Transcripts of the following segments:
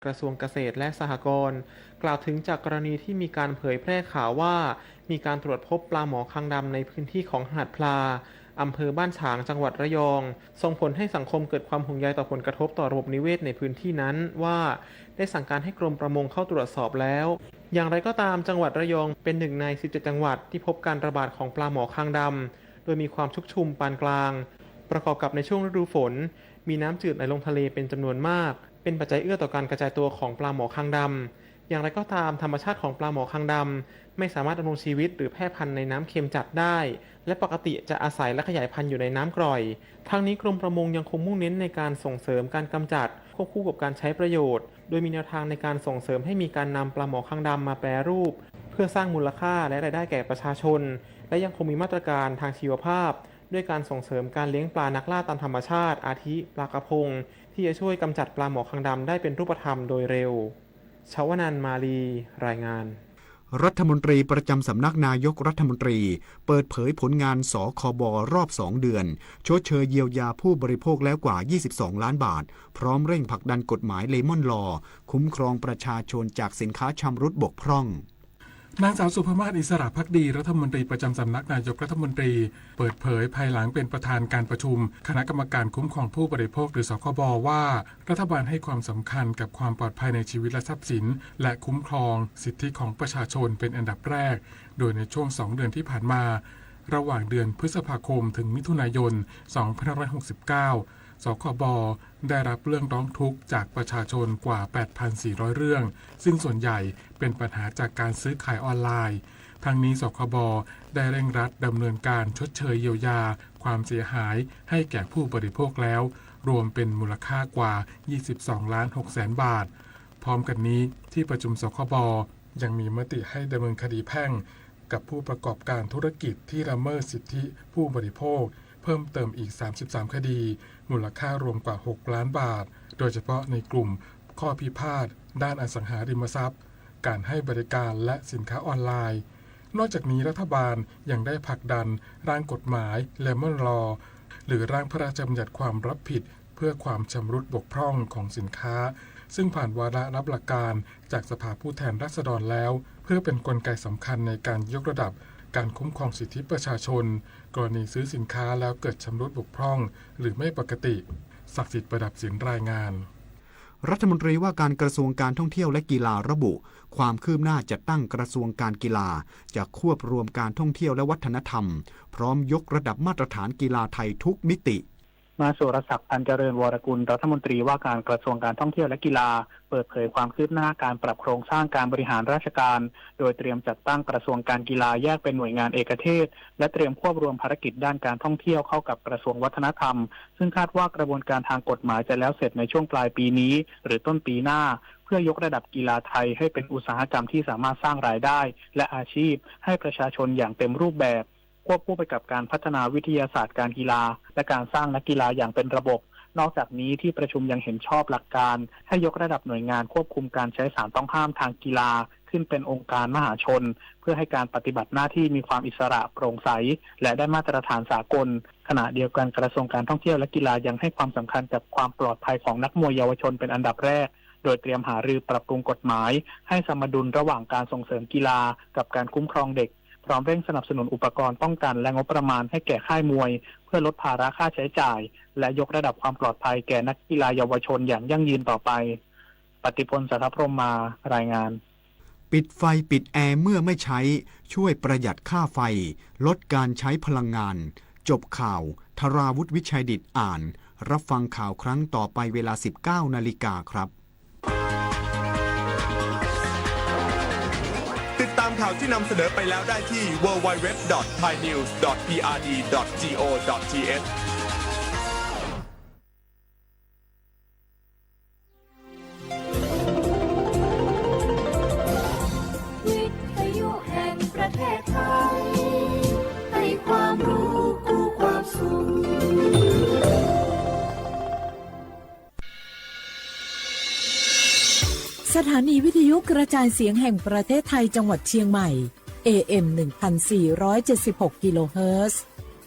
กระทรวงเกษตรและสหกรณ์กล่าวถึงจากกรณีที่มีการเผยแพร่ข่าวว่ามีการตรวจพบปลาหมอคางดำในพื้นที่ของหาดพลาอำเภอบ้านฉางจังหวัดระยองส่งผลให้สังคมเกิดความห่วงใยต่อผลกระทบต่อระบบนิเวศในพื้นที่นั้นว่าได้สั่งการให้กรมประมงเข้าตรวจสอบแล้วอย่างไรก็ตามจังหวัดระยองเป็นหนึ่งใน17จังหวัดที่พบการระบาดของปลาหมอคางดำโดยมีความชุกชุมปานกลางประกอบกับในช่วงฤดูฝนมีน้ำจืดไหลลงทะเลเป็นจำนวนมากเป็นปัจจัยเอื้อต่อการกระจายตัวของปลาหมอคางดำอย่างไรก็ตามธรรมชาติของปลาหมอคางดำไม่สามารถดำรงชีวิตหรือแพร่พันธุ์ในน้ำเค็มจัดได้และปกติจะอาศัยและขยายพันธุ์อยู่ในน้ำกร่อยทั้งนี้กรมประมงยังคงมุ่งเน้นในการส่งเสริมการกำจัดควบคู่กับการใช้ประโยชน์โดยมีแนวทางในการส่งเสริมให้มีการนำปลาหมอคางดำมาแปรรูปเพื่อสร้างมูลค่าและรายได้แก่ประชาชนและยังคงมีมาตรการทางชีวภาพด้วยการส่งเสริมการเลี้ยงปลานักล่าตามธรรมชาติอาทิปลากระพงที่จะช่วยกำจัดปลาหมอคางดำได้เป็นรูปธรรมโดยเร็วชวนันท์ มาลีรายงานรัฐมนตรีประจำสำนักนายกรัฐมนตรีเปิดเผยผลงานสคบรอบ2 เดือนชดเชยเยียวยาผู้บริโภคแล้วกว่า22 ล้านบาทพร้อมเร่งผลักดันกฎหมายเลมอนลอคุ้มครองประชาชนจากสินค้าชำรุดบกพร่องนางสาวสุภมาศ อิสระภักดีรัฐมนตรีประจำสำนักนายกรัฐมนตรีเปิดเผยภายหลังเป็นประธานการประชุมคณะกรรมการคุ้มครองผู้บริโภคหรือสคบว่ารัฐบาลให้ความสำคัญกับความปลอดภัยในชีวิตและทรัพย์สินและคุ้มครองสิทธิของประชาชนเป็นอันดับแรกโดยในช่วง2 เดือนที่ผ่านมาระหว่างเดือนพฤษภาคมถึงมิถุนายน 2569สคบได้รับเรื่องร้องทุกข์จากประชาชนกว่า 8,400 เรื่องซึ่งส่วนใหญ่เป็นปัญหาจากการซื้อขายออนไลน์ทั้งนี้สคบได้เร่งรัดดำเนินการชดเชยเยียวยาความเสียหายให้แก่ผู้บริโภคแล้วรวมเป็นมูลค่ากว่า 22.6 ล้านบาทพร้อมกันนี้ที่ประชุมสคบยังมีมติให้ดำเนินคดีแพ่งกับผู้ประกอบการธุรกิจที่ละเมิดสิทธิผู้บริโภคเพิ่มเติมอีก33 คดีมูลค่ารวมกว่า6 ล้านบาทโดยเฉพาะในกลุ่มข้อพิพาทด้านอสังหาริมทรัพย์การให้บริการและสินค้าออนไลน์นอกจากนี้รัฐบาลยังได้ผลักดันร่างกฎหมายเลมอนลอหรือร่างพระราชบัญญัติความรับผิดเพื่อความชำรุดบกพร่องของสินค้าซึ่งผ่านวาระรับหลักการจากสภาผู้แทนราษฎรแล้วเพื่อเป็นกลไกสำคัญในการยกระดับการคุ้มครองสิทธิประชาชนกรณีซื้อสินค้าแล้วเกิดชำรุดบกพร่องหรือไม่ปกติศักดิ์สิทธิ์ประดับสินรายงานรัฐมนตรีว่าการกระทรวงการท่องเที่ยวและกีฬาระบุความคืบหน้าจัดตั้งกระทรวงการกีฬาจะควบรวมการท่องเที่ยวและวัฒนธรรมพร้อมยกระดับมาตรฐานกีฬาไทยทุกมิติมาสุรศักดิ์ พันเจริญวรกุลรัฐมนตรีว่าการกระทรวงการท่องเที่ยวและกีฬาเปิดเผยความคืบหน้าการปรับโครงสร้างการบริหารราชการโดยเตรียมจัดตั้งกระทรวงการกีฬาแยกเป็นหน่วยงานเอกเทศและเตรียมควบรวมภารกิจด้านการท่องเที่ยวเข้ากับกระทรวงวัฒนธรรมซึ่งคาดว่ากระบวนการทางกฎหมายจะแล้วเสร็จในช่วงปลายปีนี้หรือต้นปีหน้าเพื่อยกระดับกีฬาไทยให้เป็นอุตสาหกรรมที่สามารถสร้างรายได้และอาชีพให้ประชาชนอย่างเต็มรูปแบบควบคู่ไปกับการพัฒนาวิทยาศาสตร์การกีฬาและการสร้างนักกีฬาอย่างเป็นระบบนอกจากนี้ที่ประชุมยังเห็นชอบหลักการให้ยกระดับหน่วยงานควบคุมการใช้สารต้องห้ามทางกีฬาขึ้นเป็นองค์การมหาชนเพื่อให้การปฏิบัติหน้าที่มีความอิสระโปร่งใสและได้มาตรฐานสากลขณะเดียวกันกระทรวงการท่องเที่ยวและกีฬายังให้ความสำคัญกับความปลอดภัยของนักมวยเยาวชนเป็นอันดับแรกโดยเตรียมหารือปรับปรุงกฎหมายให้สมดุลระหว่างการส่งเสริมกีฬากับการคุ้มครองเด็กพร้อมเร่งสนับสนุนอุปกรณ์ป้องกันและงบประมาณให้แก่ค่ายมวยเพื่อลดภาระค่าใช้จ่ายและยกระดับความปลอดภัยแก่นักกีฬาเยาวชนอย่างยั่งยืนต่อไปปฏิพล สัทธพรหม มารายงานปิดไฟปิดแอร์เมื่อไม่ใช้ช่วยประหยัดค่าไฟลดการใช้พลังงานจบข่าวธราวุฒิ วิชัยดิษฐ์อ่านรับฟังข่าวครั้งต่อไปเวลา 19 นาฬิกาครับติดตามข่าวที่นำเสนอไปแล้วได้ที่ www.thainews.prd.go.thวิทยุแห่งประเทศไทยให้ความรู้กู้ความสุขสถานีวิทยุกระจายเสียงแห่งประเทศไทยจังหวัดเชียงใหม่ AM 1476 กิโลเฮิรตซ์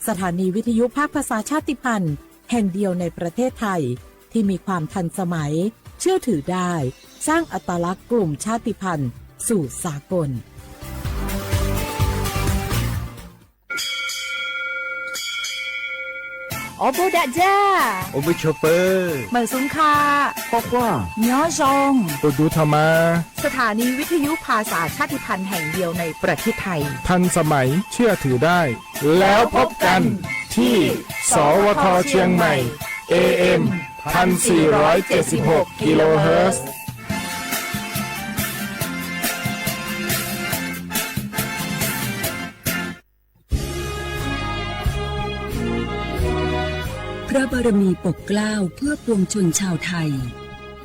สถานีวิทยุภาคภาษาชาติพันธุ์แห่งเดียวในประเทศไทยที่มีความทันสมัย เชื่อถือได้ สร้างอัตลักษณ์กลุ่มชาติพันธุ์สู่สากลโอโบดะจ้า โอเบชเปอร์ เหมือสุงคา ปอกว่า ย้อซง ตูดูธรรมา สถานีวิทยุภาษาชาติพันธุ์แห่งเดียวในประเทศไทย ทันสมัยเชื่อถือได้ แล้วพบกันที่สวทเชียงใหม่ AM 1476 กิโลเฮิรตซ์ พระบารมีปกเกล้าเพื่อปวงชนชาวไทย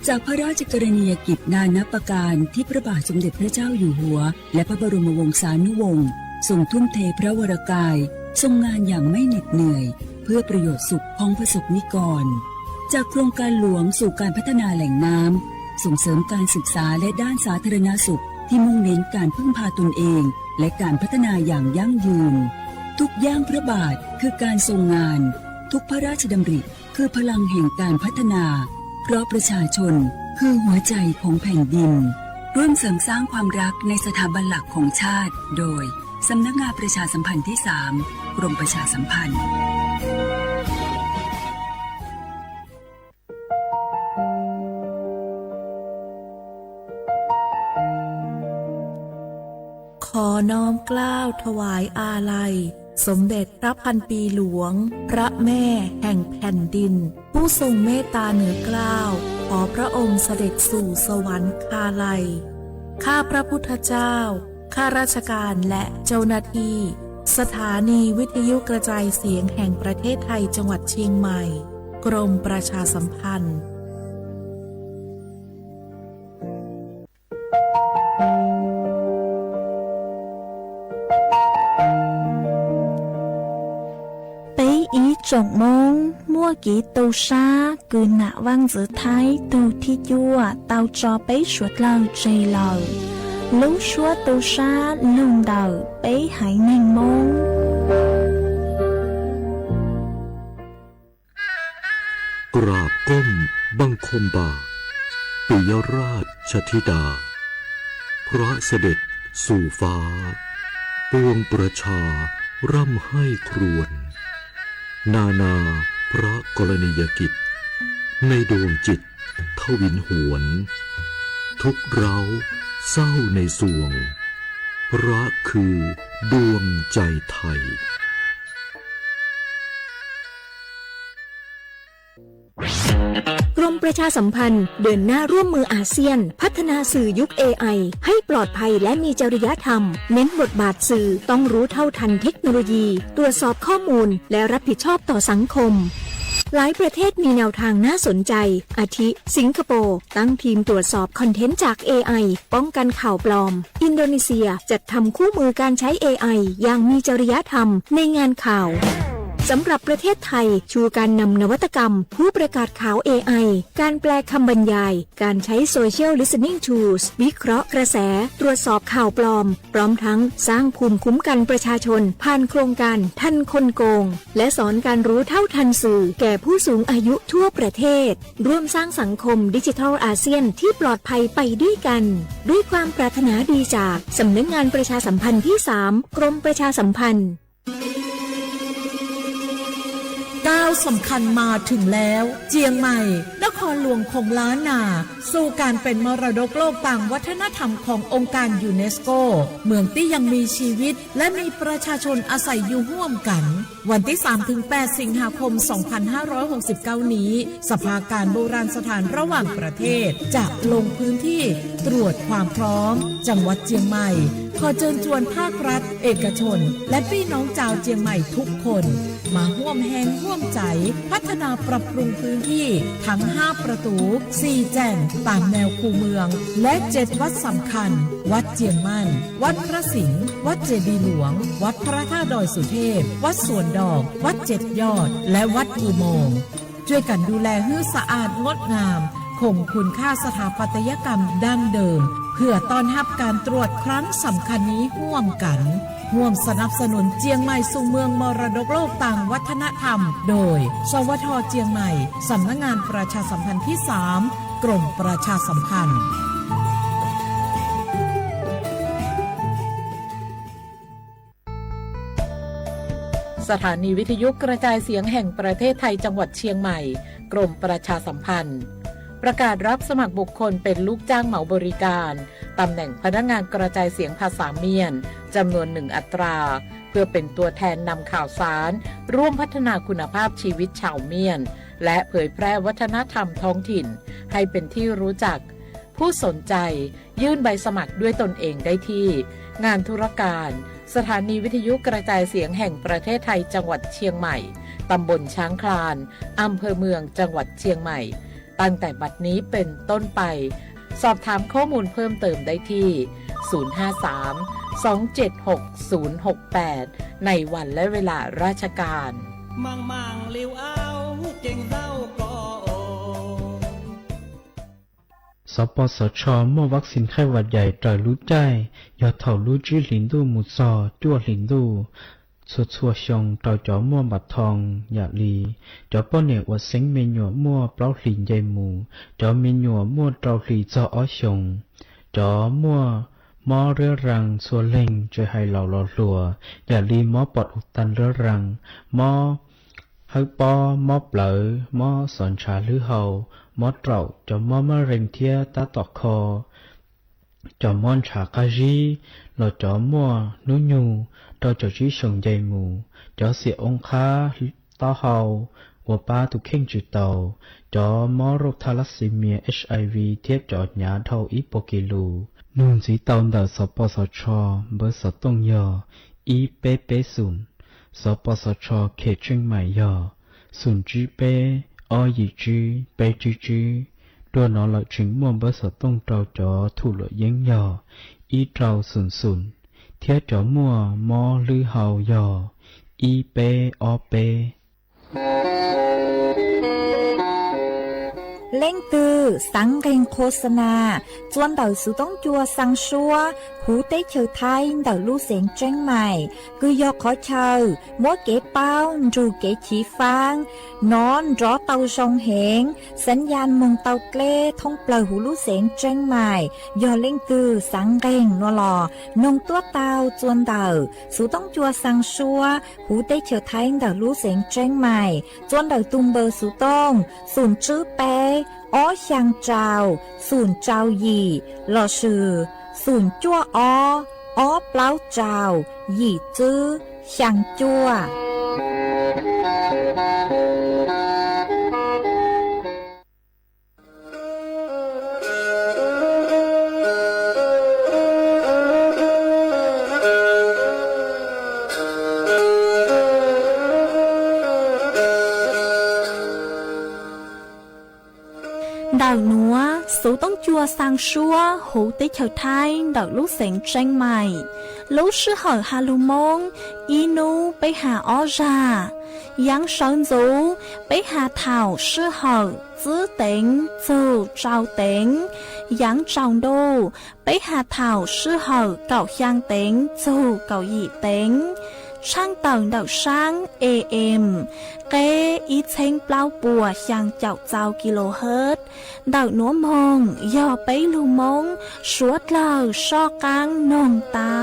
จากพระราชกรณียกิจนานับประการที่พระบาทสมเด็จพระเจ้าอยู่หัวและพระบรมวงศานุวงศ์ทรงทุ่มเทพระวรกายทรงงานอย่างไม่เหน็ดเหนื่อยเพื่อประโยชน์สุขของประสบนิกรจากโครงการหลวงสู่การพัฒนาแหล่งน้ำส่งเสริมการศึกษาและด้านสาธารณสุขที่มุ่งเน้นการพึ่งพาตนเองและการพัฒนาอย่างยั่งยืนทุกย่างพระบาทคือการทรงงานทุกพระราชดำริคือพลังแห่งการพัฒนาเพราะประชาชนคือหัวใจของแผ่นดินร่วมเสริมสร้างความรักในสถาบันหลักของชาติโดยสำนักงานประชาสัมพันธ์ที่ 3 กรมประชาสัมพันธ์ขอน้อมเกล้าถวายอาลัยสมเด็จพระพันปีหลวงพระแม่แห่งแผ่นดินผู้ทรงเมตตาเหนือเกล้าขอพระองค์เสด็จสู่สวรรคาลัยข้าพระพุทธเจ้าข้าราชการและเจ้าหน้าที่สถานีวิทยุกระจายเสียงแห่งประเทศไทยจังหวัดเชียงใหม่กรมประชาสัมพันธ์总梦莫吉豆沙，cứ nạ vang giữa thái từ thi chua tao cho bấy suốt lâu chơi lờ lúc suốt豆沙lùng đầu bấy hãy nhanh mong กราบก้มบังคมบาทปิยราชธิดาพระเสด็จสู่ฟ้าปวงประชาร่ำให้ครวญนานาพระกรณียกิจในดวงจิตทวินหวนทุกเร้าเศร้าในสวงพระคือดวงใจไทยกรมประชาสัมพันธ์เดินหน้าร่วมมืออาเซียนพัฒนาสื่อยุค AI ให้ปลอดภัยและมีจริยธรรมเน้นบทบาทสื่อต้องรู้เท่าทันเทคโนโลยีตรวจสอบข้อมูลและรับผิดชอบต่อสังคมหลายประเทศมีแนวทางน่าสนใจอาทิสิงคโปร์ตั้งทีมตรวจสอบคอนเทนต์จาก AI ป้องกันข่าวปลอมอินโดนีเซียจัดทำคู่มือการใช้ AI อย่างมีจริยธรรมในงานข่าวสำหรับประเทศไทยชูการนำนวัตกรรมผู้ประกาศข่าว AI การแปลคำบรรยายการใช้ Social Listening Tools วิเคราะห์กระแสตรวจสอบข่าวปลอมพร้อมทั้งสร้างภูมิคุ้มกันประชาชนผ่านโครงการทันคนโกงและสอนการรู้เท่าทันสื่อแก่ผู้สูงอายุทั่วประเทศร่วมสร้างสังคมดิจิทัลอาเซียนที่ปลอดภัยไปด้วยกันด้วยความปรารถนาดีจากสำนักงานประชาสัมพันธ์ที่ 3 กรมประชาสัมพันธ์ก้าวสำคัญมาถึงแล้วเจียงใหม่นครหลวงของล้านนาสู่การเป็นมรดกโลกต่างวัฒนธรรมขององค์การยูเนสโกเมืองที่ยังมีชีวิตและมีประชาชนอาศัยอยู่ร่วมกันวันที่ 3-8 สิงหาคม 2569 นี้สภาการโบราณสถานระหว่างประเทศจะลงพื้นที่ตรวจความพร้อมจังหวัดเจียงใหม่ขอเชิญชวนภาครัฐเอกชนและพี่น้องชาวเจียงใหม่ทุกคนมาร่วมแรงร่วมใจพัฒนาปรับปรุงพื้นที่ทั้ง5ประตู4แจ่งตามแนวคูเมืองและ7วัดสำคัญวัดเจียงมั่นวัดพระสิงห์วัดเจดีย์หลวงวัดพระธาตุดอยสุเทพวัดสวนดอกวัด7ยอดและวัดอุโมงค์ช่วยกันดูแลให้สะอาดงดงามคงคุณค่าสถาปัตยกรรมดั้งเดิมเพื่อต้อนรับการตรวจครั้งสำคัญนี้ร่วมกันร่วมสนับสนุนเจียงใหม่สู่เมืองมรดกโลกต่างวัฒนธรรมโดยสวทเจียงใหม่สำนักงานประชาสัมพันธ์ที่ 3 กรมประชาสัมพันธ์สถานีวิทยุกระจายเสียงแห่งประเทศไทยจังหวัดเชียงใหม่กรมประชาสัมพันธ์ประกาศรับสมัครบุคคลเป็นลูกจ้างเหมาบริการตำแหน่งพนักงานกระจายเสียงภาษาเมียนจำนวน1 อัตราเพื่อเป็นตัวแทนนำข่าวสารร่วมพัฒนาคุณภาพชีวิตชาวเมียนและเผยแพร่วัฒนธรรมท้องถิ่นให้เป็นที่รู้จักผู้สนใจยื่นใบสมัครด้วยตนเองได้ที่งานธุรการสถานีวิทยุกระจายเสียงแห่งประเทศไทยจังหวัดเชียงใหม่ตำบลช้างคลานอำเภอเมืองจังหวัดเชียงใหม่ตั้งแต่บัดนี้เป็นต้นไปสอบถามข้อมูลเพิ่มเติมได้ที่053-276-068ในวันและเวลาราชการมังเลี้ยวเอาเก่งเศร้าก็สปสช.มั่ววัคซีนไข้หวัดใหญ่ต่อยรู้ใจยอดเท่ารู้จื้อหลินดูหมุดซอจั่วหลินดูชัวชงต่อจอมั่วบัดทองอย่าลีจอป้อเนี่ยวัดเซ็งเมญัวมั่วเปล่าหลินใหญ่หมูจอเมญัวมั่วเตาหลีจออ้อชงจอมั่วมอเรือรังสัวเล่งช่วยให้เราหล่อหลัวอย่าลีมอปอดอุตันเรือรังมอให้ปอมอเปลอมอสอนชาลือเฮามอเต่าจอมอมะเร็งเทียตาตอกคอจอมอนฉากาจีหลอจอมัวนุญูตอจอจีชงใจหมูจอเสียองค้าต้อเฮาหัวป้าตุกเข่งจุดเตาจอมอโรคทาลัสซีเมีย HIV เทียบจอดหยาเท่าอีโปกิลูนูนสีเตาเดอสปสชเบอร์สต้งยออีเปเปศูนย์สปสชเขตเชียงใหม่ยอศูนย์จีเปอยีจีเปจีจีตัวน้องเราจึงม่วงเบอร์สต้งเตาจอถูหลเย้งยออีเตาศูนย์เทียจอมัวมอลือเฮายออีเปอเปเล่งตือสังเกงโฆษณาจวนเต่าสุต้องจัวสังชัวหูเต้เชอไทยเต่าลู่เสียงเจ้งใหม่คือยอขอเชอมัวเก๋เป้าจูเก๋ฉีฟางนอนรอเต่าทรงเหงสัญญาณมงเต่าเกล้ท่องเปล่าหูลู่เสียงเจ้งใหม่ยอเล่งตือสังเกงนัวหลอนงตัวเต่าจวนเต่าสุต้องจัวสังชัวหูเต้เชอไทยเต่าลู่เสียงเจ้งใหม่จวนเต่าตุงเบอร์สุต้องศูนย์จื้อเปอ้อช่างเจ้าศูนย์เจ้าหยี่หล่อชื่อศูนย์จั่วอ้อเปล่าเจ้าหยี่จื้อช่างจั่วดาวนัวสูต้องจัวสังชัวหูติเฉาไทยดอกลูกเสียงเจ้งใหม่ลูกชื่อเหอฮาลูมงอีนูไปหาอ้อจายังสอนจูไปหาเถ่าชื่อเหอจื้อเต็งจูเจ้าเต็งยังเจ้าดูไปหาเถ่าชื่อเหอเก่าย่างเต็งจูเก่าหยี่เต็งช่างต่างดาวช่าง AM เกอีเชงเปล่าปัวช่างเจ้าเจ้ากิโลเฮิรตซ์ดาวนัวมงย่อไปลูมงชวดเหล่าชอกลางนองเตา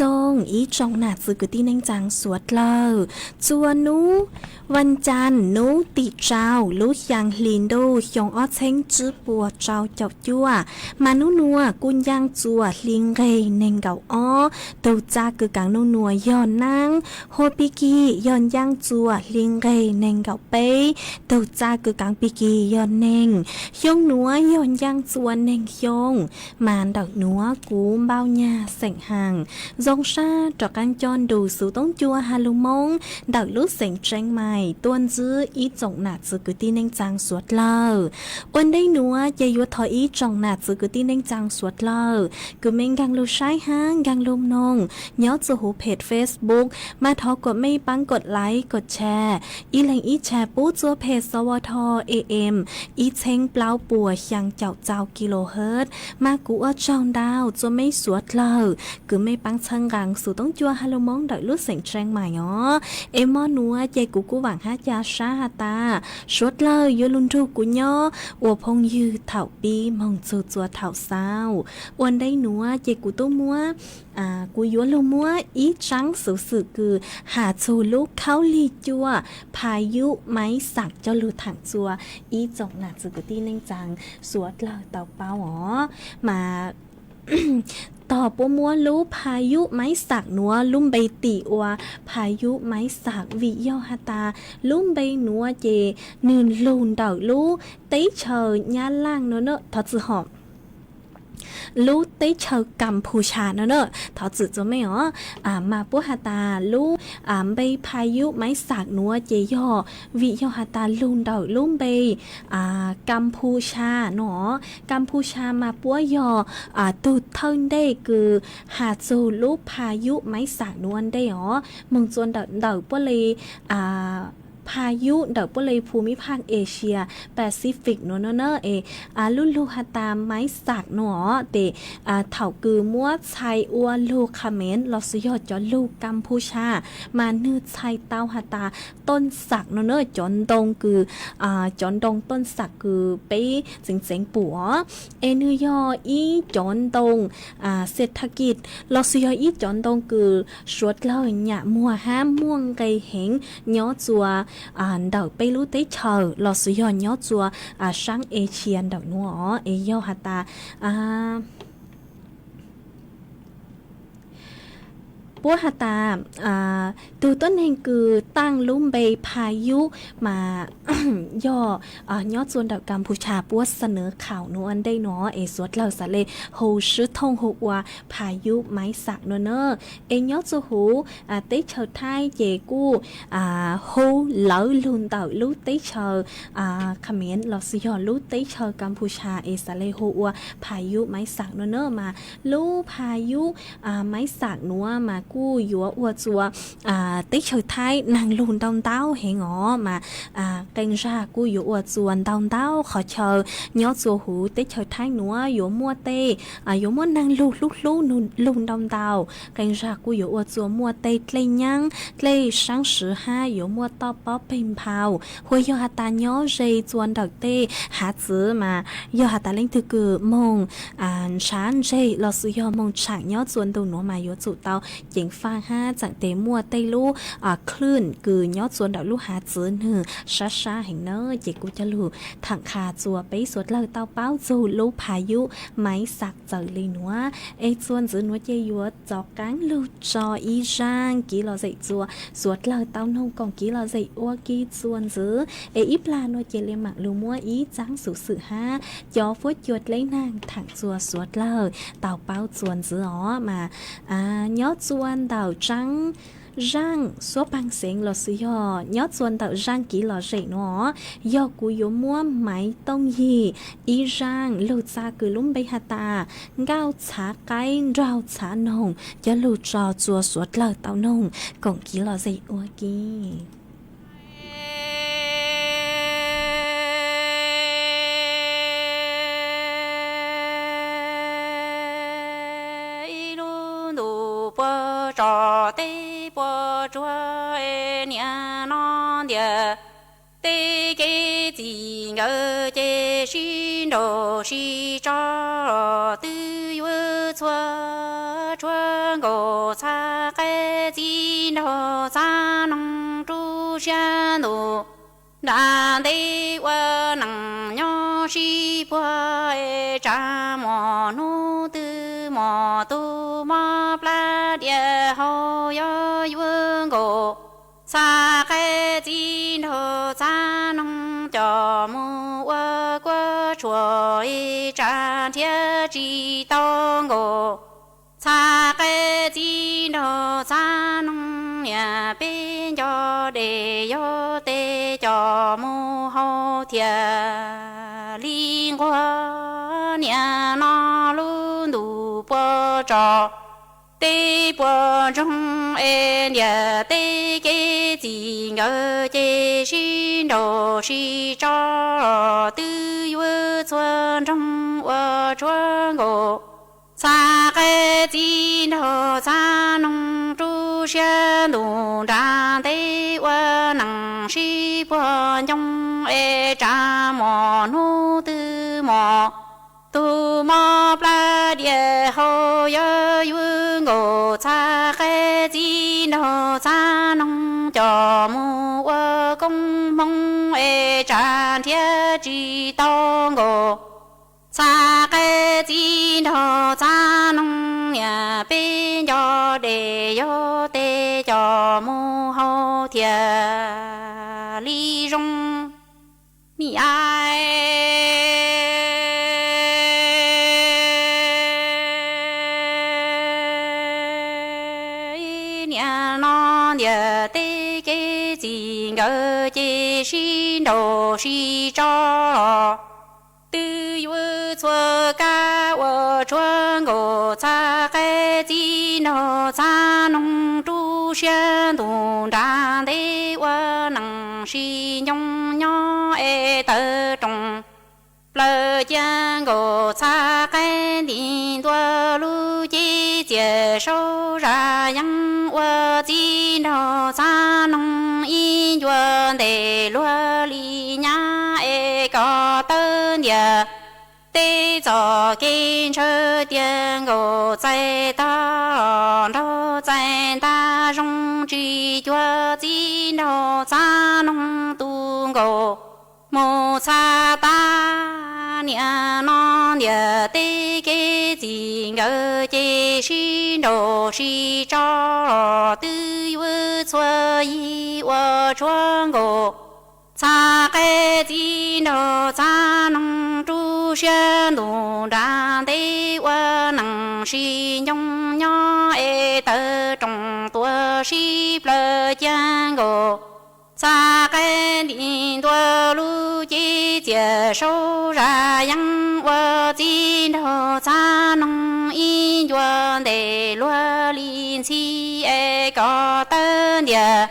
จงอีจงหนาจือกึตีเน่งจังสวดเลยจวนนูวันจันทร์นูติเจ้าลูกยังลินดูยองอ้อเช้งจื้อปัวเจ้าเจ้าจั่วมานูนัวกุนยังจัวลิงเรเน่งเก่าอ้อตูจ้ากึกังนูนัวย้อนนางโฮปิกีย้อนยังจัวลิงเรเน่งเก่าเป้ตูจ้ากึกังปิกีย้อนเน่งยองนัวย้อนยังจัวเน่งยองมานดอกนัวกูเบ้าหญ้าเสียงห่างจงชาจอกันจอนดูสู่ต้องจัวฮาลุมงดอกลูกเสียงเจงใหม่ต้วนจื้ออีจงหนาจื้อกึตีเน่งจังสวดเล่าวันได้นัวเยยัวถอยอีจงหนาจื้อกึตีเน่งจังสวดเล่ากูเมงกังลูใช้ห้างกังลุมนงย้อนจะหูเพจ Facebook มาทอกดไม่ปังกดไลค์กดแชร์อีแหลงอีแชร์ปู้จัวเพจสวท AM อีเช้งเปล่าปัวยังเจ้าเจ้ากิโลเฮิรตซ์มากูอ้อจองดาวจะไม่สวดเล่ากูไม่ปังเชิงกังสู่ต้องจัวฮาโลมองดอกลูกเสียงแจงใหม่อ๋อเอมอนัวเจกูหวังฮายาชาฮาตาสวดเล่าโยลุนทูกูย่ออัวพงยืเถ่าปีมองจูจัวเถ่าเศร้าวันได้นัวเจกูตู้มัวกูยัวลมัวอีจังสื่อคือหาชูลูกเขาลีจัวพายุไม้สักเจ้าลูถังจัวอีจงหนักสุกตีเน่งจังสวดเล่าเต่าเป้าอ๋อมา ต่อปัวมัวรู้พายุไม้สักนัวลุ่มใบติอัวพายุไม้สักวิเยาฮาตาลุ่มใบนัวเจนืนลูนดอกรู้เต้เชยย่าล่างเนอะทอจือหอมลูเต้เชอกัมพูชาเนอะทอจือจะไม่หรอมาปัวฮาตาลูใบพายุไม้สักนัวเจยอวิเยาฮาตาลูนดอกลุ่มใบกัมพูชาเนาะกัมพูชามาปัวยอตุดเทิงได้คือหาจูลูพายุไม้สักนวลได้หรอมึงจวนเดาปัวเลยพายุเดอกปเลยภูมิภาคเอเชียแปซิฟิกเนอะลุลูฮาตามไม้สักเนาะเตเถากือมัวไชอัวลูคาเมนลอสยอดจอลูกกัมพูชามานืดไชเต้าฮาตาต้นสักเนอะจอนดงคือจอนดงต้นสักคือไปเจ๋งปัวนือยออีจอนดงเศรษฐกิจลอสยออีจอนดงคือชวดเล่าหยะมัวห้ามม่วงไกเหงย้อจัวดอกไปรู้ได้เชอหลอดสุยอนย้อจัวช่างเอเชียนดอกนัวเอยอฮาตาปัวฮาตาตัวต้นเองคือตั้งลุ่มใบพายุมา ย่อยอดส่วนดอกกัมพูชาปัวเสนอข่าวนวลได้เนาะสวดเหล่าสะเลโฮชื่อทงโฮว่าพายุไม้สักเนาะยอดจูหูเต้เชอไทยเจกู้โฮเหลาลุนเต่าลูเต้เชอเขมรหลอสยอลูเต้เชอกัมพูชาสะเลโฮว่าพายุไม้สักเนาะมาลูพายุไม้สักนัวมากู้ยัวอวจัวติ๊กเฉยไทยนางลุนดองเต้าเหงอ๋อมาเกงรากู้ยัวอวจวนดองเต้าขอเชยย้อจัวหูติ๊กเฉยไทยนัวยัวมัวเต้ยัวมัวนางลูลุนดองเต้าเกงรากู้ยัวอวจัวมัวเต้เกลยังเกลช่างสือห้ายัวมัวต่อป๊อปเป็นเผาหัวยอหาตาย้อเจจวนดอกเต้หาจื้อมายอหาตาเล่งถือกือมงช้านเจลอสุยอมงฉากย้อจวนตัวหนูมายัวจุเต้าเจ๋งฟ้าห้าจากเตมัวเตลูคลื่นคือยอดส่วนดอกลูกหาจื้อหนึ่งช้าเห็นเนอเจกูจะลูถังคาจัวไปสวดเล่าเต้าเป้าจูลูพายุไม้สักเจอเลยนัวส่วนจื้อนัวเจยัวจอกกังลูจออีจางกี่เราใส่จัวสวดเล่าเต้านงกองกี่เราใส่อ้วกี่ส่วนจื้ออีปลานัวเจเลมักลูมัวอีจังสุสื่อห้าจอฟุดหยดเลยนางถังจัวสวดเล่าเต้าเป้าส่วนจื้อมายอดส่วนเต่าจังร่างสัวปังเสียงหลอดยอยอดส่วนเต่าร่างกี่หลอดเจเนาะยอกูยมัวไหมต้องยีอีร่างลูจาคือลุ่มใบหาตาเก้าฉาไก่เราฉานงจะลูจอจัวสวดเล่าเต่านงกองกี่หลอดเจอวกี้cho tê bò chúa nhà non địa tê cái gì ngờ chê xin đồ si cho tư yêu chúa chúa ngô đồ cha nông tru xa đồ đàn đi qua nằng nhỏ si qua cha mò nu tư mò tu mò pla địa hậu yo vương cổ xa cái chi đồ cha nông cho mu qua chùa cha thiên chi tông cổ xa cái chi đồ cha nông nhà bên cho để yo tê cho mu hậu thiên liên quan nhà nó luôn đủ bờ trò tê bờ trong em nhà tê cái gì ngờ chế xin đồ si cho tư vơ xuân trong vơ chuông ngộ xa cái gì đồ xa nông tru xe đủ ra tê vơ nằng si bờ trong em cha mò nu tư mò tu mò pla địa hậu yo yu ngô cha khe chi no cha nông cho mu công mong cha thiên chi tông ngô cha khe chi no cha nông nhà bên cho để yo tê cho mu hậu thiên li rong mi ai địa tê cái gì ngờ chế xin đồ si cho tư vơ chua ca vơ chuông ngô cha cái gì nó cha nông tru xuyên tùng đàn đê vơ nằng si nhông nhó tơ trồng lơ giang ngô cha cái điện tua lu chi chế sâu ra yang vơ chi nó cha nông y yuan để lúa li nhá có tên địa tê cho kinh chơ tiền ngô tại ta đâu tại ta rong chi chua chi nó cha nông tu ngô mô cha ta nia non địa tê cái gì ngờ chế si đồ si cho tư vơ chua y vơ chuông ngô cha cái gì nó cha nông tru xuyên đủ đàn tê vơ nằng si nhông nhó tơ trồng tua si plơ giang ngô cha cái điện tua lu chi chế sâu ra yang vơ chi đồ cha nông y yuan để lúa linh chi có tên địa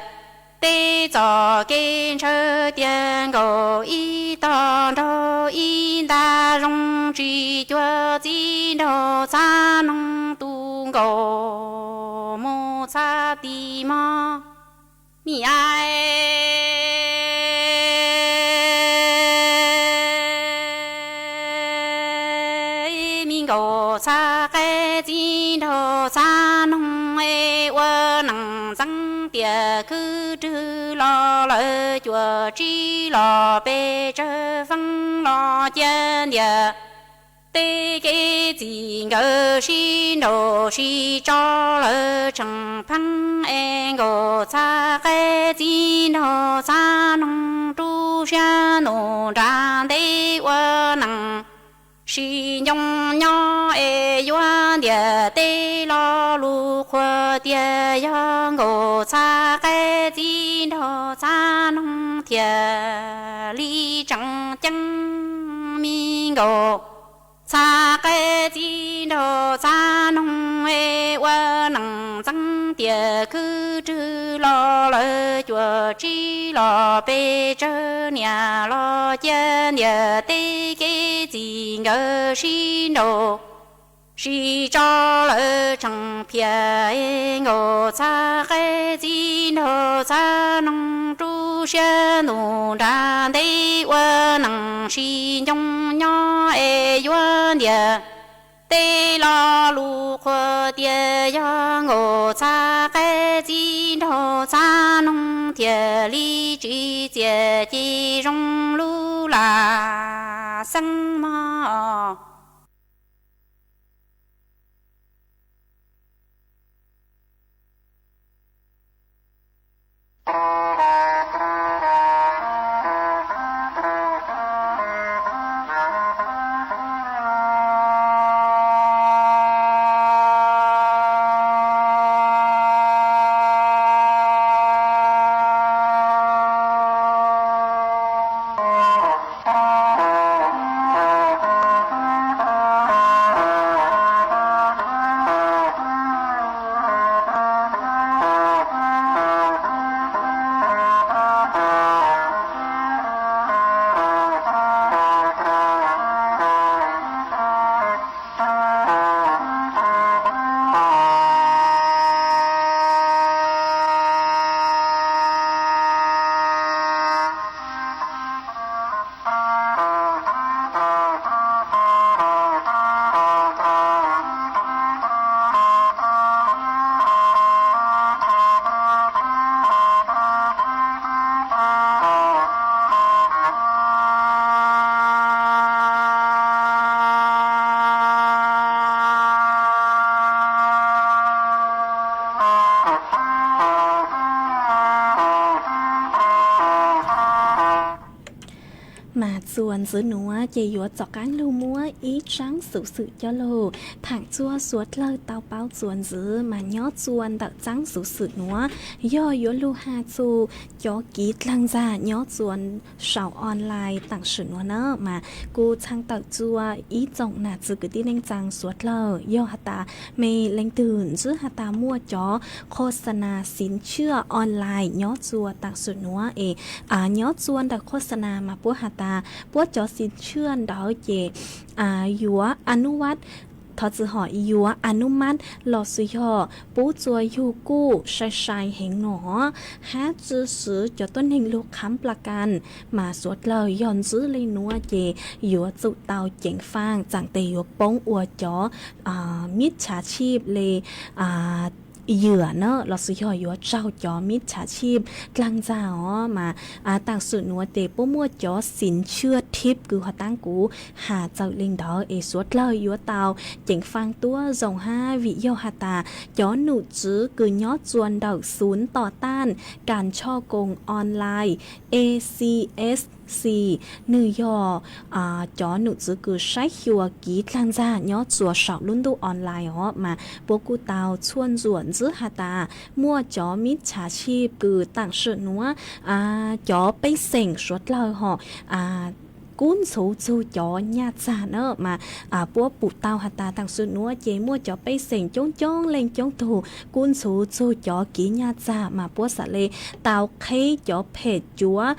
tê cho kinh chơ tiền ngô y tòn đồ y đa rong chi chua chi đồ cha nông tu ngô mô cha ti mò mi ai ngô cha cái chi đồ cha nông vơ nằng răng địa cứ trư lo lỡ chùa chi lo bê trơ văng lo chân địa tê cái gì ngờ si nô si cho lỡ chẳng phăng ngô cha cái gì nô cha nông tru xa nô ra tê vơ nằng si nhông nhó yuan địa tê lo lu khoa địa ya ngô cha cái gì đó cha nông thiệt li chẳng chẳng mi ngô cha cái gì đó cha nông qua nằng chẳng địa cứ trư lo lỡ chùa chi lo bê trơ nhà lo chân địa tê cái gì ngờ si nô si cho lỡ chẳng phía ngô cha cái gì nô cha nông tru xuyên nụ đàn tê vơ nằng si nhông nhó yuan địa tê lo lu khoa địa ya ngô cha cái 金头茶农田里直接金融路啦什么？ส่วนซื้อหนัวเจยัวจอกการลูมัวอีจังสุสึเจาโลทางจัวสวดเลเตาเป้าส่วนซื้อมาย่อส่วนตักจังสุสึหนัวย่อยัวลูฮาจูจอกีดลังจาย่อส่วนเสาออนไลน์ต่างสื่อหนัวเนอะมากูช่างตักจัวอีจงหนาจืกที่เล่งจังสวดเลย่อฮัตตาไม่เล่งตื่นซื้อฮัตตามั่วจอโฆษณาสินเชื่อออนไลน์ย่อจัวต่างสื่อหนัวย่อส่วนตักโฆษณามาปัวฮัตตาปัวจอสินเชื่อดาวเจยัวอนุวัตทอจือหอยัวอนุมัติหลอสุยอปูจัวยูกู้ชายชายเหงหนอหาจื้อซื้อจะต้นเหงลูกค้ำประกันมาสวดเลยย้อนซื้อเลยนัวเจยัวจุเตาเจ๋งฟางจังเตยัวป้องอัวจอมิจฉาชีพเลยเหยื่อเนอะเราซื้อย่อเจ้าจอมิจฉาชีพกลางจ้ามาต่างสุดนัวเตป้มัวจอสินเชื่อทิพย์คือหัตั้งกูหาเจ้าลิงดอสวดเลยยัวเตาเจ๋งฟังตัวส่ง5วิโยหตาจอหนูจื้อคือยอดจวนดอกศูนย์ต่อต้านการช่อโกงออนไลน์ ACS nữ yo chó nữ giữ cứ sách hiệu ký lang ra nhó chùa sạo luôn đủ online mà bố cụ tàu chuôn ruộng giữ hà ta mua chó mít trà chi cứ tặng sự nữa chó bay sành suốt lời họ cuốn số chú chó nhà già nữa mà bố bụ tao hạt ta thằng xuân nữa chế mua chó bay sành chốn chốn lên chốn tù cuốn số chú chó ký nhà già mà bố xả lê tao khay chó phê chúa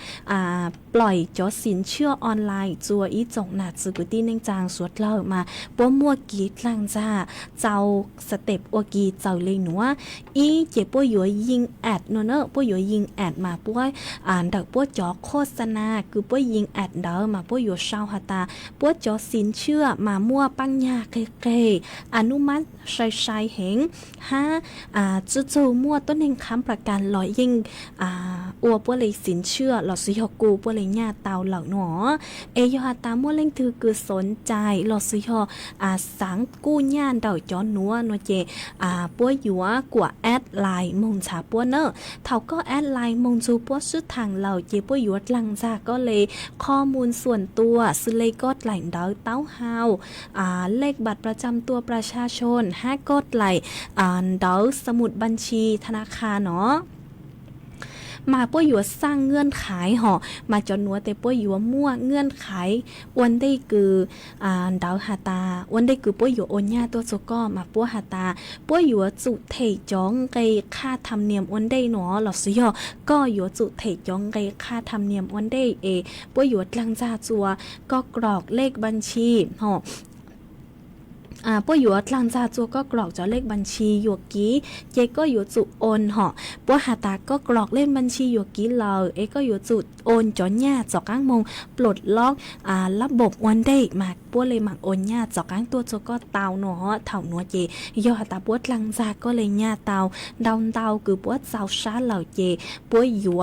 ปล่อยจอสินเชื่อออนไลน์จัวอีจงหนาจือกุตีเน่งจางสวดเล่ามาปัวมัวกีดลังจ้าเจ้าสเต็ปอกีเจ้าเลยหนัวอีเจ็บปัวอยู่ยิงแอดเนอะปัวอยู่ยิงแอดมาปัวดักปัวจอโฆษณาคือปัวยิงแอดเดอมาปัวอยู่เศร้าหตาปัวจอสินเชื่อมามัวปัญญาเกยอนุมัติใช้เหงจู่มัวต้นเองค้ำประกันลอยยิงอัวปัวเลยสินเชื่อหลอดสุยกูปัวเลยญาเตาเหล่าหนอยอตามัวเล่งถือคือสนใจหลอดสุยสังกู้ญาเดาจอนัวเจปัวอยู่กว่าแอดไลน์มงชาปัวเนอะเท่าก็แอดไลน์มงจูปัวสุดทางเหล่าเจปัวอยู่หลังจากก็เลยข้อมูลส่วนตัวซื้อเลยก็ไหลเดาเต้าฮาวเลขบัตรประจำตัวประชาชน5กดไหลเดาสมุดบัญชีธนาคารเนาะมาป้วยอยู่สร้างเงื่อนไขห่อมาจนนัวแต่ป้วยอยู่มั่วเงื่อนไขวันได้คือดาวหาตาวันได้คือป้วยอยู่โอนญาตัวโซก็มาป้วหาตาป้วยอยู่จุเทจ้องไกค่าธรรมเนียมวันได้หนอหลอดสิยอก็อยู่จุเทจ้องไกค่าธรรมเนียมวันได้ป้วยอยู่ลังจ่าจัวก็กรอกเลขบัญชีห่อ ป้ออยู่หลังจากจัวก็กรอกจอเลขบัญชีอยู่กี้เจก็อยู่จุโอนเหาะป้อหาตาก็กรอกเลขบัญชีอยู่กี้เลยก็อยู่จุโอนจอหญ้าจอกางมงปลดล็อกระบบวันได้มาป้อเลยหมักโอนหญ้าจอกางตัวจัวก็เตาหนอเถ่าหนัวเจยอหาตาป้อหลังจากก็เลยหญ้าเตาดาวเตาคือป้อเจ้าชาเหล่าเจป้ออยู่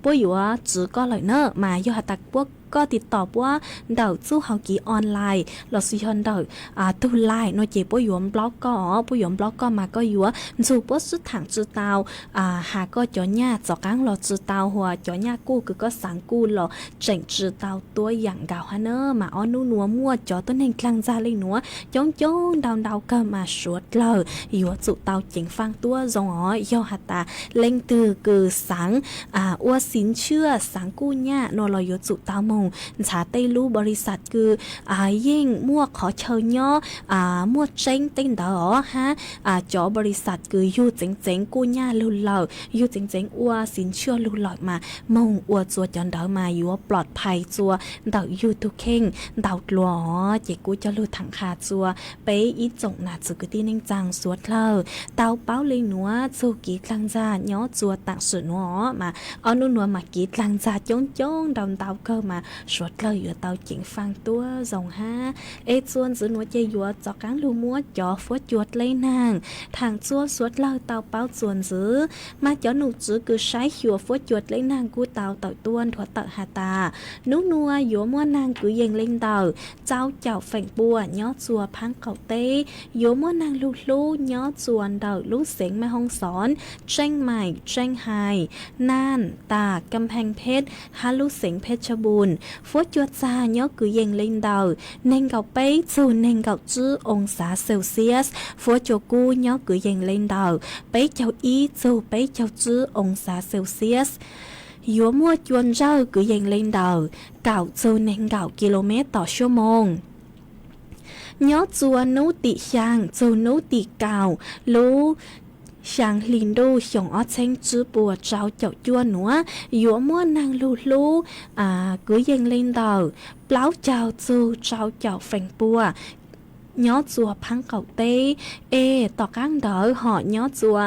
ป้ออยู่จื้อก็เลยเนอะมายอหาตาป้อก็ติดต่อว่าเดาสู้เฮากีออนไลน์เราสิฮอนเดาตู้ไลน์โนเจป้อยมบล็อกก็ป้อยมบล็อกก็มาก็อยู่จู่ป้อสุดถังจื้อเตาหาก็จ่อหญ้าจอกางเราจื้อเตาหัวจ่อหญ้ากู้คือก็สังกู้เราเจ๋งจื้อเตาตัวอย่างเก่าฮะเนอะมาอ้อนนัวมั่วจ่อต้นแห่งกลางจาเลยหนัวจ้องดาวก็มาสวดเลยอยู่จู่เตาเจ๋งฟังตัวจงย่อหัตตาเล่งตือคือสังอ้วสินเชื่อสังกู้หญ้าโนเราอยู่จู่เตามงชาเต้รู้บริษัทคือยิ่งมั่วขอเชิญย่อมั่วเจ้งเต้นเดอฮะจอบริษัทคืออยู่เจ๋งกู้หญ้าลุนเหล่าอยู่เจ๋งอ้วสินเชื่อลุนหลอดมามงอ้วจัวจอนเดอมาอยู่ปลอดภัยจัวเดาอยู่ทุกเข่งเดาหลัวเจกูจะลุถังคาจัวไปอีจงหนาจุกตีนิ่งจังสวดเล่าเตาเป้าเลยหนัวจูกีกลางจาย่อจัวตักสุดหนัวมาเอาหนัวมากีกลางจาจ้องดำเตาเกิมาสวดเลยอยู่เตาจิงฟังตัวจงฮะส่วนจื้อหนัวเจยัวจอกางลูมัวจ่อฟวดจวดเลยนางทางจัวสวดเลยเตาเป้าส่วนจื้อมาจ่อหนูจื้อคือใช้หัวฟวดจวดเลยนางกูเตาต่อยต้วนถั่วเตหาตานุนัวยัวมัวนางคือยังเล่นเตาเจ้าเจ้าแฝงปัวย่อจัวพังเก่าเต้ยัวมัวนางลูย่อจวนเตาลูเสียงแม่ห้องสอนเจ้งใหม่เจ้งไฮน่านตากำแพงเพชรฮาลูเสียงเพชรบูรณ์ฟวดจวดซาย่อคือยังเล่นเตาเน่งเก่าเป้จูเน่งเก่าจื้อองศาเซลเซียสฟวดจวกูย่อคือยังเล่นเตาเป้เจ้าอีจูเป้เจ้าจื้อองศาเซลเซียสยัวมัวจวนเจ้าคือยังเล่นเตาเก่าจูเน่งเก่ากิโลเมตรต่อชั่วโมงย่อจัวนูติช่างจูนูติเก่ารู้ช่างลินดูชงอ้อเชงจื้อปัวเจ้าเจ้าจัวหนัวยัวมัวนางลูcứยังเล่นเตาเปล่าเจ้าจูเจ้าเจ้าแฝงปัวย่อจัวพังเก่าเต้ต่อกางเดอห่อย่อจัว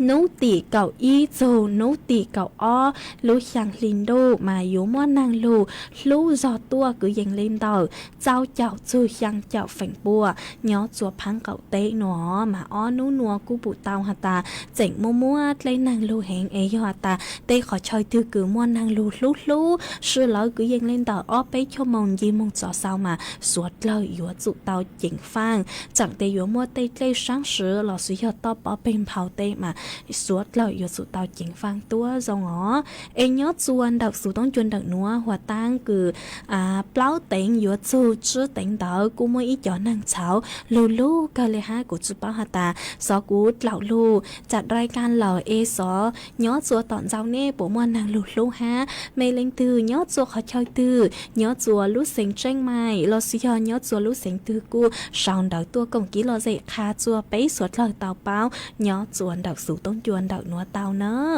นูตีเก่าอีโจนูตีเก่าอ้อลูช่างลินโดมาอยู่ม่วนางลูจอตัวคือยังเล่นเตาเจ้าจูช่างเจ้าแฝงปัวย่อจัวพังเก่าเต้หนอมาอ้อนูนัวกูปุเตาหาตาเจ๋งมัวเลยนางลูแหงยอตาเต้ขอชอยตือคือม่วนนางลูชื่อแล้วคือยังเล่นเตาอ้อไปชั่วโมงยี่โมงจ่อเศร้ามาสวดเลยอยู่จุเตาเจ๋งฟังจังเตอยู่มัวเต้ช่างสือหล่อสุยอดต่อป้อเป็นเผาเต้มาสวดเราอยู่สู่เตาจิงฟังตัวจงยอดจวนดักสู่ต้องจวนดักนัวหัวตั้งคือเปล่าเต็งอยู่จู่จื้อเต็งเตากูไม่อีจ่อนางเฉาลูก็เลยฮะกูจุป้าหาตาสอกูเหล่าลูจัดรายการเหล่าสอยอดจัวตอนเจ้าเน่ปมวนนางลูฮะไม่เล็งตือยอดจัวขอชอยตือยอดจัวลูเสียงเจ้งไม่เราสิยอยอดจัวลูเสียงตือกูสาวดักตัวกงกี้เราเจคาจัวไปสวดเลยเตาเป้ายอดจวนดักสู่ต้องจวนดักนัวเตาเนอะ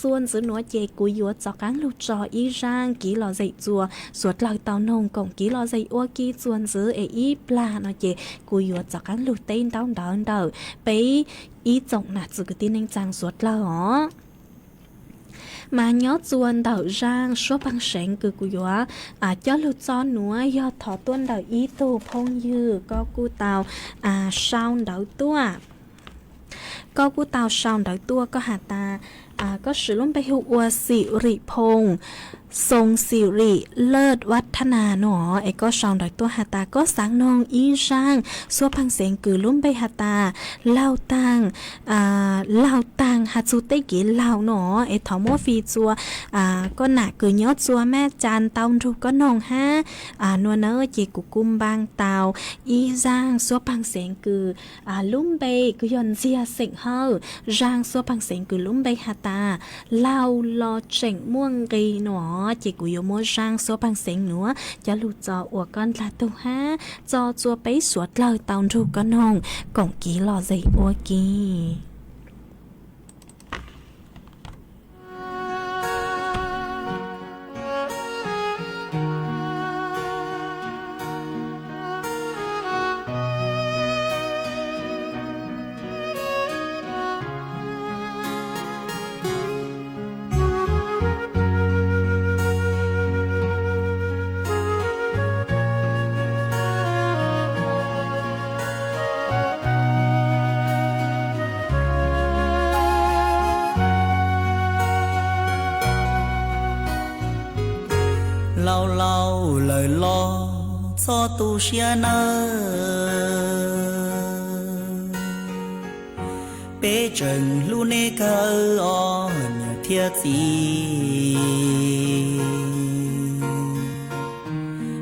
ส่วนซื้อนัวเจกูยัวจอกางลูจออีร่างกี้หล่อใจจัวสวดหลักเตานงกงกี้หล่อใจอ้วกี้ส่วนซื้ออีปลาเนาะเจกูยัวจอกางลูเต้นเตาเดาไปอีจงหนักจุกตีนจังสวดละหรอมาย่อจวนเดาร่างชัวบังเสงคือกูยัวย่อลูจอหนัวยอถอต้นเดาอีตูพงยือก็กูเตาชาวเดาตัวก็กูเตาชาวเดาตัวก็หาตาก็สืบล้มไปหัวสิริพงษ์ทรงสิริเลิศวัฒนาหนอก็ชาวดอยตัวหาตาก็สังนองอีช่างสัวพังเสียงกือล้มไปหาตาเล่าตังฮัตสุเตกิเล่าหนอถอมฟีจัวก็หนักกือยอดจัวแม่จานเตารูก็นองห้านัวเนอจีกุกุมบางเตาอีช่างสัวพังเสียงกือลุ่มไปกือยอนเจียเสียงเฮาช่างสัวพังเสียงกือลุ่มไปหาตาเล่ารอเจ๋งม่วงกีหนอจีกุยโมช่างสัวพังเสียงหนัวจะลูจออวก้อนลาตุฮะจอจัวไปสวดเลยเตารูก็นองกงกีหล่อใจอวกี cho tu xia nơ bế trần lu nê cơ o nhiều thiết gì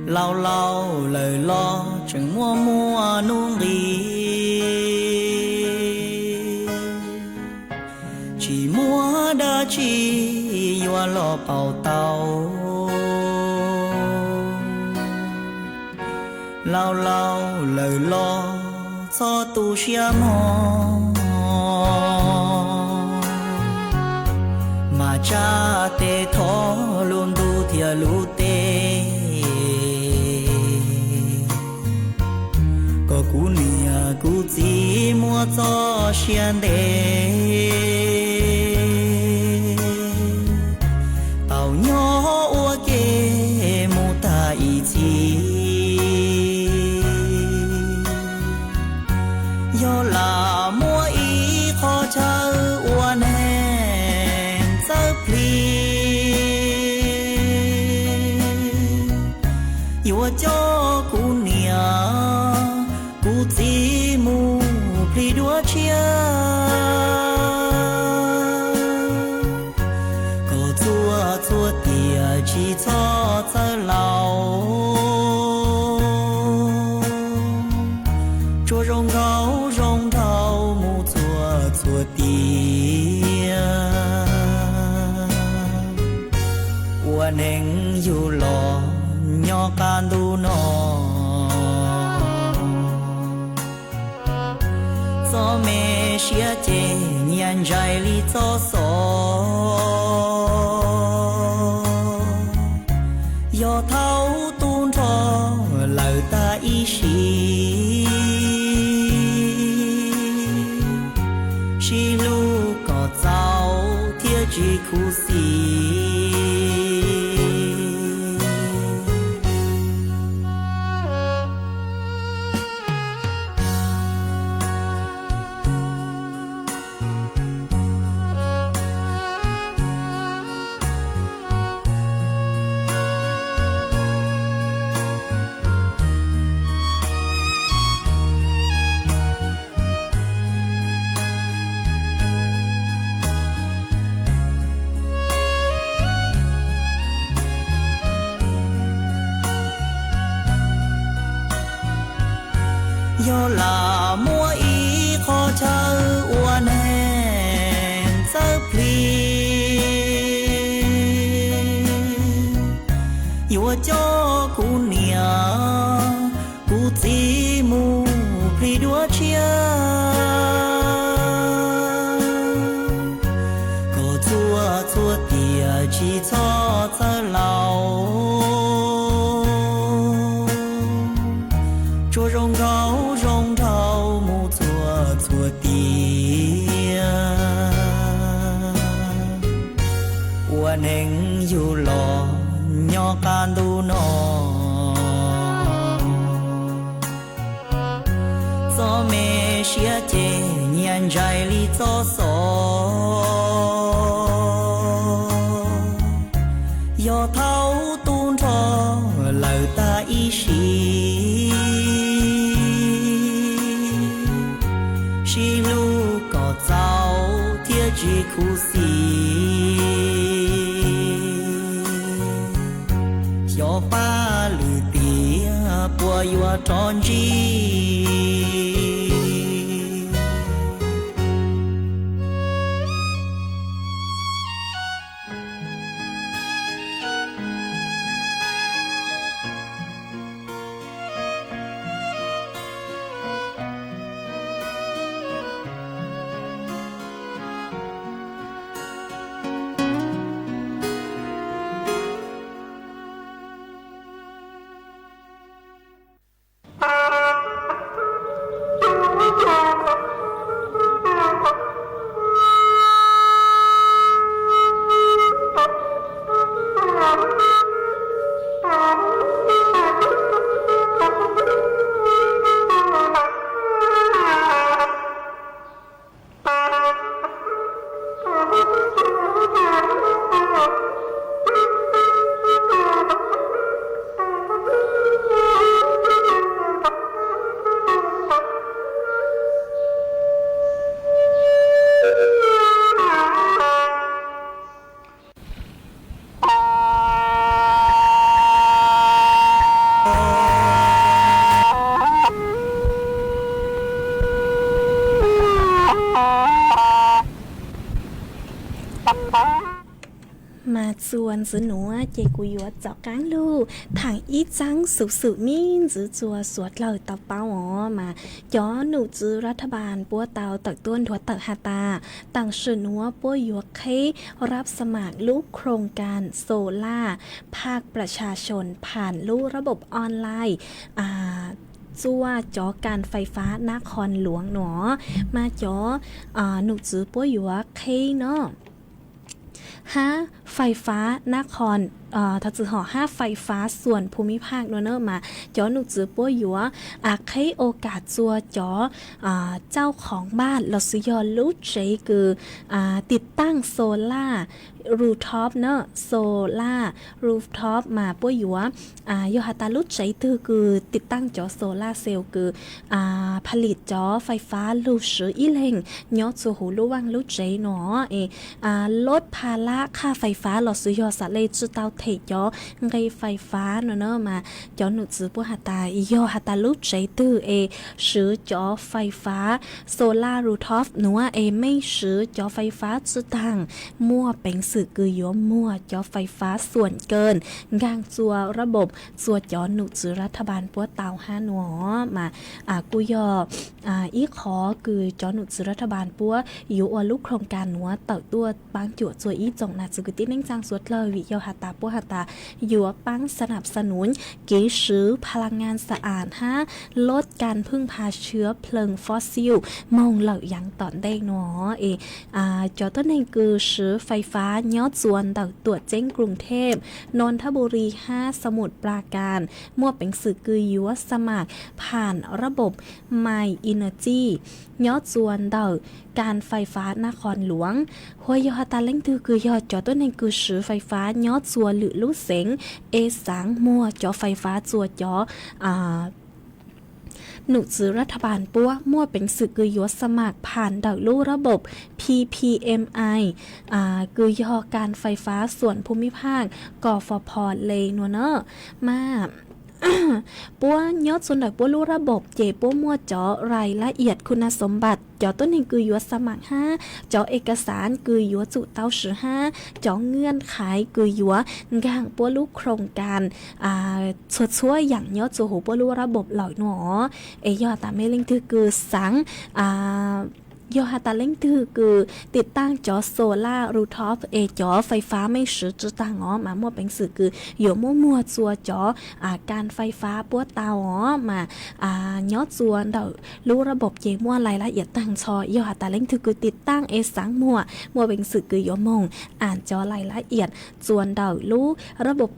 lâu lâu lời lo chẳng mua mua nung đi chỉ mua đã chỉ yo lo bảo tàu lâu lâu lời lo cho tu xia mò mà cha tê thó luôn tu thia lu tê có cú nia cú gì mua cho xiên đê tàu nhỏ ua kê mu ta ý chi do là mua ý khó chờ ua nè sơ pli yêu cho cú nia cú gì mu pli đua chia có chua tia chỉ cho giờ lâu chua rong đầu mu chua tia ua neng yu lo nhỏ can du no cho mẹ xia chê nhận trái lý cho số do thấu tuôn cho lời ta ý xì lu có cháu thiết chỉ khu xì do là mua ý khó chờ uan hẹn sơ pli yêu cho cú nia cú gì mu pli đua chia có chua tia chỉ cho giờ lâu chua rong đầu mu chua tia ua neng yu lo nhỏ can du no cho mẹ xia chê nhận trái lý cho số do thấu tuôn cho lời ta ý xì lu có cháu thiết chỉ khu xì do ba lư tia bùa yêu tròn chi มาส่วนสหนัวเจกุยัวเจาะกลางลูทางอีจังสุมินจือจัวสวดเลยตะเป้าอ๋อมาย้อนหนูจือรัฐบาลปัวเตาตักต้นถั่วตักฮาตาต่างสหนัวปัวยัวเครับสมัครลูกโครงการโซล่าภาคประชาชนผ่านลูกระบบออนไลน์จัวจอการไฟฟ้านครหลวงหนอมาจอหนูจือปัวยัวเนาะ5ไฟฟ้านครถ้าจือห่อ5ไฟฟ้าส่วนภูมิภาคเนอะมาจอหนูจือปัวหยัวให้โอกาสจัวจอเจ้าของบ้านเราซื้อยอรู้ใจคือติดตั้งโซล่ารูฟท็อปเนอะโซล่ารูฟท็อปมาปัวหยัวยอฮาตาลุใจคือติดตั้งจอโซล่าเซลล์คือผลิตจอไฟฟ้าลูซื้ออีเล่งยอจัวหูรู้ว่างรู้ใจเนาะลดภาระค่าไฟฟ้าเราซื้อยอสัตเลจื้อเตาเทจอไงไฟฟ้าเนอะมาจอหนูจื้อปัวฮาตายอฮาตาลุใจซื้อจอไฟฟ้าโซล่ารูฟท็อปหนูไม่ซื้อจอไฟฟ้าจื้อตังมั่วเป็นสื่อคือยัวมั่วจอไฟฟ้าส่วนเกินกางจัวระบบจัวจอหนูจื้อรัฐบาลปัวเตา5หนอมากุยอีขอคือจอหนูจื้อรัฐบาลปัวอยู่อลูกโครงการหนัวเต่าตัวปังจั่วจัวอีจงนาจือติเน่งจางสวดเลยวิยอฮาตาปัวฮาตาอยู่ปังสนับสนุนกีซื้อพลังงานสะอาดลดการพึ่งพาเชื้อเพลิงฟอสซิลมองเหล่าอย่างต่อได้หนอจอต้นเองคือซื้อไฟฟ้ายอดส่วนตัวเจ้งกรุงเทพนนทบุรี5สมุทรปราการมั่วเป็นสื่อคือยัวสมัครผ่านระบบ My Energy ยอดส่วนการไฟฟ้านครหลวงหัวยอฮาตาเล่งตือคือยอดจอต้นเองคือซื้อไฟฟ้ายอดส่วนหรือลู่เสงสังมั่วจอไฟฟ้าจัวจอหนูจื้อรัฐบาลปัวมั่วเป็นสื่อกือยสมัครผ่านลู่ระบบ PPMI กือยอการไฟฟ้าส่วนภูมิภาคกฟผ.เลยนัวเนอะมาปัวยอดส่วนปัวลู่ระบบเจปัวมั่วจอรายละเอียดคุณสมบัติจอต้นหนึ่งคือยัวสมัคร5จอเอกสารคือยัวจุเต้าซื้อ5จอเงื่อนไขคือยัวกางปัวลู่โครงการช่วยอย่างยอดจูหูปัวลู่ระบบหล่อยหนอยอดตามไม่ลิงคือสังยอฮาตาเล่งคือติดตั้งจอโซล่ารูฟท็อปจอไฟฟ้าไม่ซื้อจุตังมามั่วเป็นสื่อคืออยู่มั่วจัวจอการไฟฟ้าปัวเตามายอดส่วนรู้ระบบเยมั่วรายละเอียดตั้งชอยอฮาตาเล่งคือติดตั้งสังมั่วเป็นสื่อคืออยู่มงอ่านจอรายละเอียดส่วนรู้ระบบ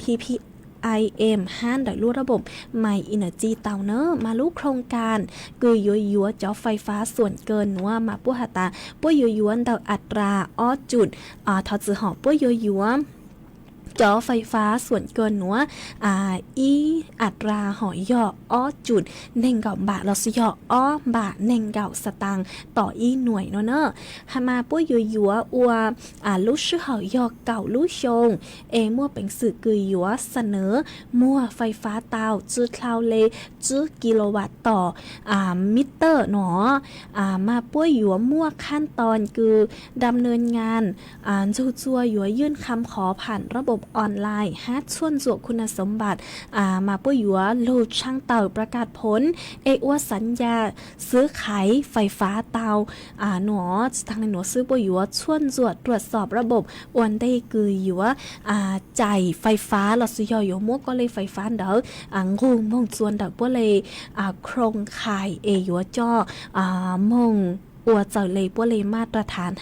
IM ห้านรู้ระบบ My Energy เตาเนอมาลูกโครงการคือยัวจอไฟฟ้าส่วนเกินนัวมาปัวหาตาปัวยัวอัตราจุดทอจือหอปัวยัวจอไฟฟ้าส่วนเกินหนัวอัตราหอยอจุด1 บาทเราสิยอบาท1 สตางค์ต่อหน่วยเนาะหามาปุ้ยยัวลูกชื่อหอยเก่าลูกชงมั่วเป็นสื่อคือยัวเสนอมั่วไฟฟ้าเตาจื้อคลาวเลจื้อกิโลวัตต์ต่อมิเตอร์เนาะมาปุ้ยยัวมั่วขั้นตอนคือดำเนินงานจัวยัวยื่นคำขอผ่านระบบออนไลน์ส่วนจวคุณสมบัติมาปุ้ยยัวโลดช่างเต่าประกาศผลว่าสัญญาซื้อขายไฟฟ้าเตาหนอทางหนอซื้อปุ้ยยัวส่วนจวดตรวจสอบระบบอวนได้คือยัวจ่ายไฟฟ้าเราซื้อยอมั่วก็เลยไฟฟ้างูมงจวนปุ้เลยโครงข่ายยัวจ่อมงเจอเลยปัวเลยมาตรฐาน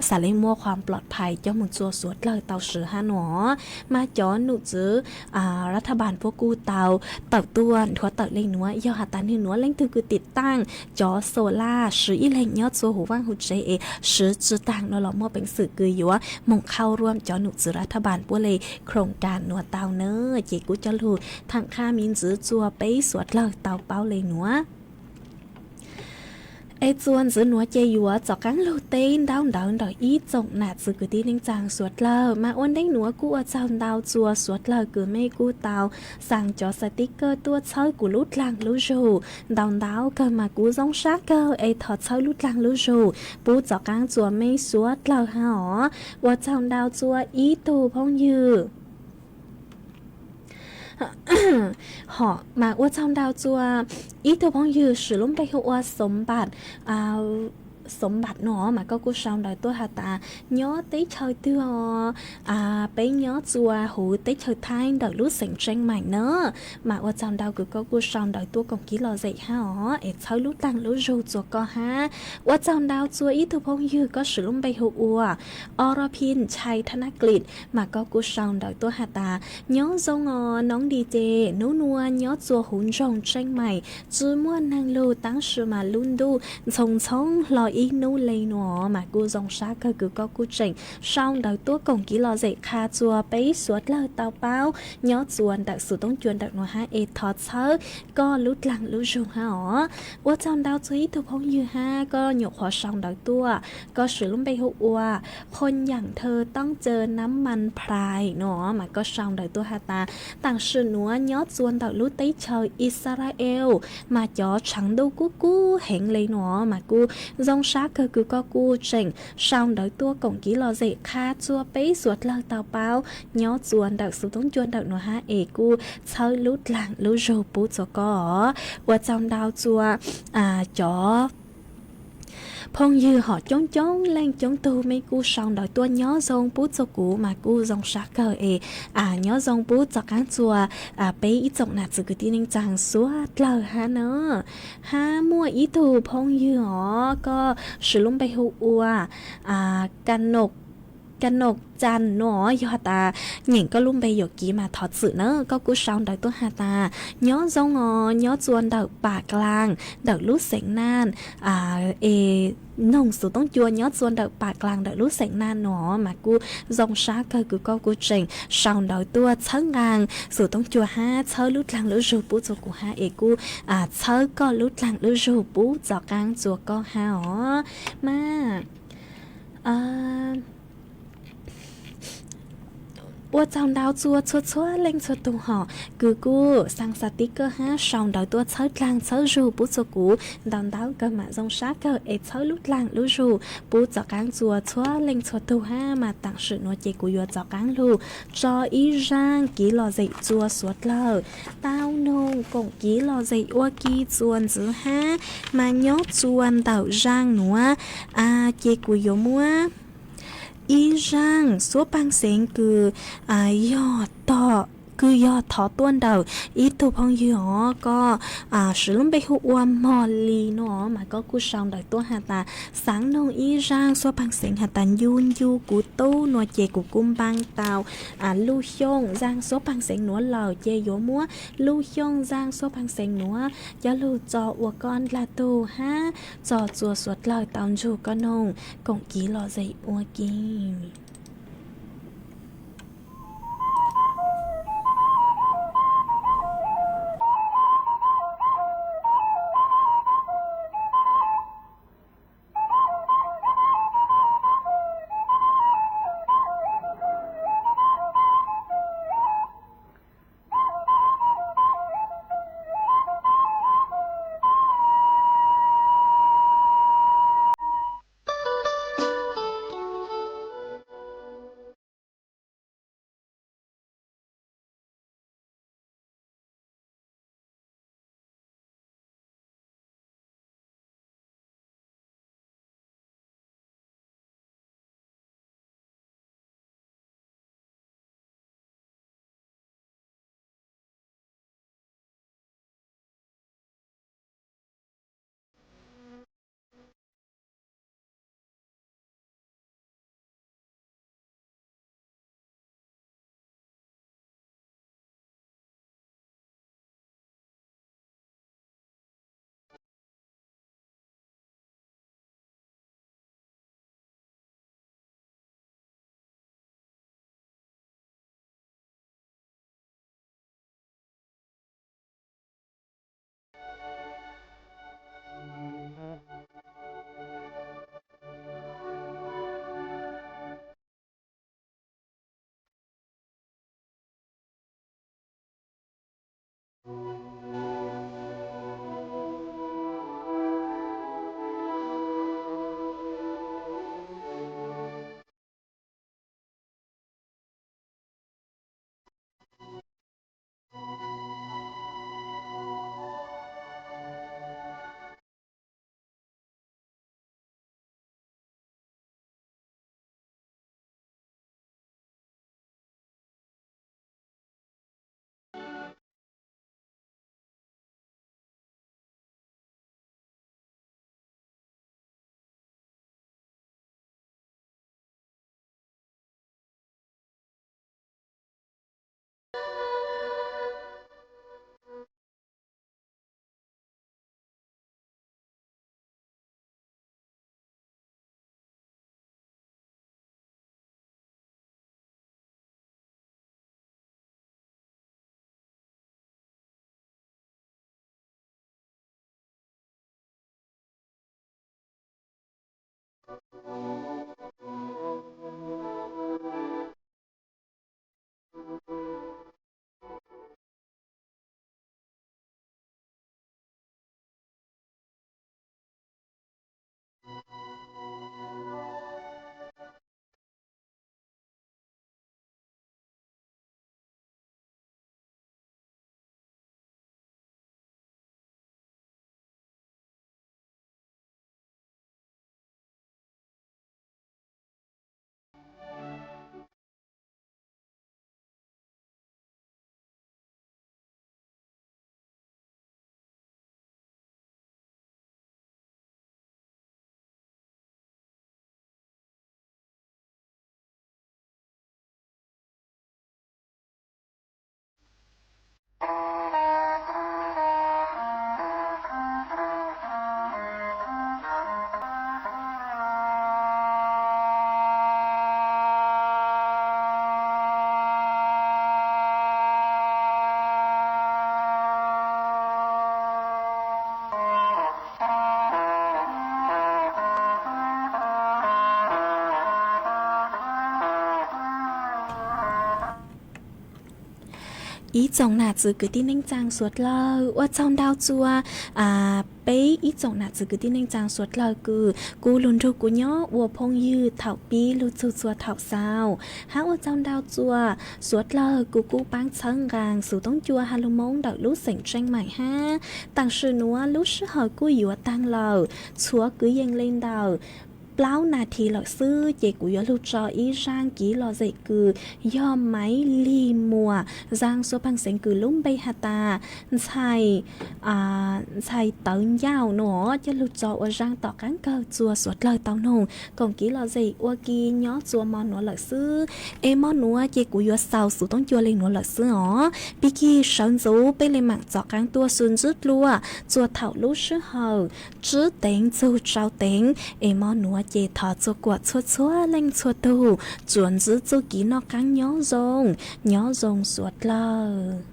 สาเลมัวความปลอดภัยเจ้าหมุนจัวสวดเลยเตาซื้อหนอมาจ้อหนูจื้อรัฐบาลพวกกูเตาต้วนทัวเตาเล่งนัวยอหาตาหนัวเล่งคือติดตั้งจอโซล่าซื้ออีเล่งยอดจัวหูว่างหูใจซื้อจื้อต่างเนาะเรามัวเป็นสื่อคือยัวมงเข้าร่วมจ้อหนูจื้อรัฐบาลปัวเลยโครงการนัวเตาเนอเจกูจะรู้ทางข้ามินจื้อจัวไปสวดเลยเตาเป้าเลยนัว ai chuan giữ núa chơi dúa cho cắn lâu tên đau đau đòi ít trọng nạt giữ cứ đi ninh chàng suốt lờ mà ôn đánh núa cú ở trong đau chùa suốt lờ cứ mê cú tàu sang cho sticker tua chơi của lút làng lú rù đau đau cơ mà cú giống sát cơ ai thọt chơi lút làng lú rù bú cho cắn chùa mê suốt lờ hả ở trong đau chùa ít tu phong như họ mà ở trong đào chùa ý tôi phong như sử dụng đây hiệu sấm bạt nó mà có cuộc sống đời tôi hà ta nhớ tới chơi tiêu bé nhớ chùa hủ tới chơi thay đời lúc sành tranh mày nữa mà ở trong đào cứ có cuộc sống đời tôi còn kỹ lo dậy ha ó để chơi lúc tăng lúc rù chùa co ha ở trong đào chùa ý tôi phong như có sử dụng đây hiệu Orapin chạy thana klit mà có cuộc sống đời tôi hà ta nhớ dòng nón đi chê nấu nua nhớ chùa hủ rồng tranh mày chứ mua năng lưu tăng sự mà luôn đu sống sống lo ý nô lấy nó mà cô dòng sát cơ cứ có cô trình sau đời tôi còn kỹ lo dậy kha chùa bấy suốt lời tàu bao nhớ chuồn đặc sự tống chuồn đặc nó ha e thọt sớ có lút lăng lút rung ha ó ở trong đào chuối thuộc không như ha có nhục họ sau đời tôi có sự lúng bay hụt uaคนอย่างเธอต้องเจอน้ำมันพรายเนาะmà có sau đời tôi ha taต่างsự nữa nhớ chuồn đặc lút tới trời Israel mà cho chẳng đâu cú hẹn lấy nó mà cô dòng sát cơ cứ có cu trình sau đợi tua cổng ký lo dậy kha chua bấy suốt lơ tàu bao nhớ chuồn đặc sự tống chuồn đặc nó ha ê cu chơi lút làng lút rô bút cho có và trong đào chua chó phong như họ chốn chốn lên chốn tu mấy cu sau đợi tua nhớ dòng bút cho cũ mà cu dòng sát cơ ê nhớ dòng bút cho cán chùa bấy ít dòng nạt sự cứ tin anh chàng suốt lơ ha nữa ha mua ý thù phong như họ có sử dụng bay hụ can nộpจันเนาะยอตาหญิงก็ลุ่มไปอยู่กี่มาถอดสื่อเนอะก็กูชาวดาวตัวหาตาย้อจงย้อจวนดาวปากกลางดาวลูกเสียงนานนงสุต้องจวนย้อจวนดาวปากกลางดาวลูกเสียงนานเนาะมากูจงช้าก็กูเจงชาวดาวตัวเชิงกลางสุต้องจัวห้าเชิงลูกหลังลูกจูปูจัวกูห้ากูเชิงก็ลูกหลังลูกจูปูจัวกลางจัวก็ห้าอ๋อมาว่าจำดาวจัวชัวเล่งชัวตุงหอกูสั่งสติกเกอร์ฮะสองดาวตัวเชิดกลางเชิดรูปุ๊จกูดาวก็มาจงชาเกอเอเชิดลุดลางลุรูปุ๊จกลางจัวชัวเล่งชัวตุห้ามาต่างสื่อนัวเจกูยัวจกลางลูจออีร่างกีหล่อใจจัวสวดเลอเต้านงกงกีหล่อใจว่ากีจวนจื้อห้ามาย้อจวนดาวร่างหนัวเจกูยัวมัวอีร่างสัวปังเสียงคือยอดต่อคือยอดถอต้วนเดาอีตัวพองยี่หอก็สือลงไปหัวมอลีเนาะมาก็กูชาวดอยตัวหาตาสังนงอีร่างสัวปังเสียงหาตันยูนยูกูตู้นัวเจกูกุมบังเตาลู่ชงจางสัวปังเสียงหนัวเหล่าเจโยมัวลู่ชงจางสัวปังเสียงหนัวยาลู่จอวัวก้อนลาตูฮะจอจัวสวดเหล่าตอนจูก็นงกงกีหล่อใจอัวกี ý chồng nà chữ cứ tin anh chàng suốt lơว่าtrong đau chua bé ý chồng nà chữ cứ tin anh chàng suốt lơ cứกูลุนรูกูย่อวัวพงยืดเถาปีลูจูชัวเถาซาวหาว่าtrong đau chua suốt lơกูbán chân gàng sử tông chua hà lô mông đợi lú sảnh tranh mải ha tàng sư núa lú sư hờกูอยู่tăng lờ chúa cứ dâng lên đầu Plau nà thì lọ sư chế của yếu lưu trò ý rang ký lọ dậy cử do máy ly mùa giang số bằng sánh cử lũng bay hà ta xài tấn giao nó cho lưu trò ở rang tỏ cán cơ chùa suốt lời tao nồng còn ký lọ dậy ua kì nhó chùa mòn nó lọ sư em mòn nó chế của yếu sau số tông chùa lên nó lọ sư ó bí kì sơn dấu bê lên mạng tỏ cán tua xuân rứt lùa chùa thảo lú sư hờ chứ tính chù trao tính em mòn nó chế thọ cho quả chua lên chua tu chuẩn giữ cho kỹ nó cắn nhỏ rồng suốt lờ